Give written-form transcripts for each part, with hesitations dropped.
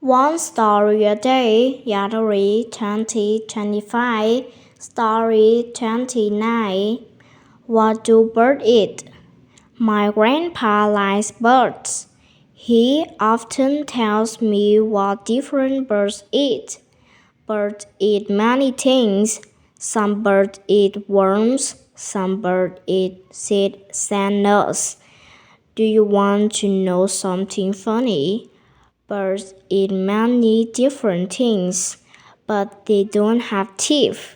One story a day, Diary 2025, Story 29. What do birds eat? My grandpa likes birds. He often tells me what different birds eat. Birds eat many things. Some birds eat worms, some birds eat seed and nuts. Do you want to know something funny? Birds eat many different things, but they don't have teeth.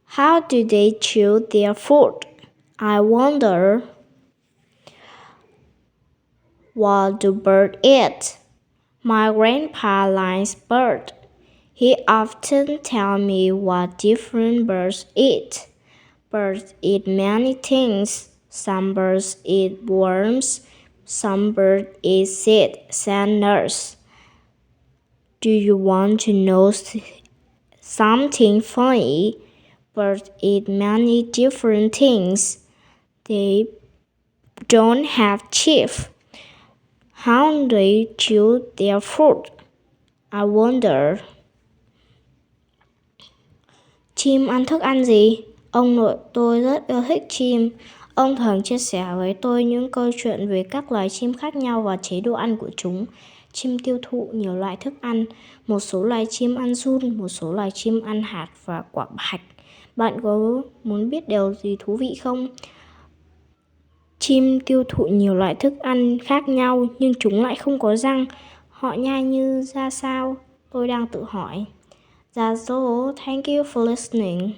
How do they chew their food? I wonder. What do birds eat? My grandpa likes birds. He often tells me what different birds eat. Birds eat many things. Some birds eat worms, some birds eat seeds and nuts. Do you want to know something funny? Birds eat many different things. They don't have teeth. How do they chew their food? I wonder. Chim ăn thức ăn gì? Ông nội tôi rất yêu thích chim. Ông thường chia sẻ với tôi những câu chuyện về các loài chim khác nhau và chế độ ăn của chúng. Chim tiêu thụ nhiều loại thức ăn. Một số loài chim ăn giun, một số loài chim ăn hạt và quả hạch. Bạn có muốn biết điều gì thú vị không? Chim tiêu thụ nhiều loại thức ăn khác nhau nhưng chúng lại không có răng. Họ nhai như ra sao? Tôi đang tự hỏi. That's all. Thank you for listening.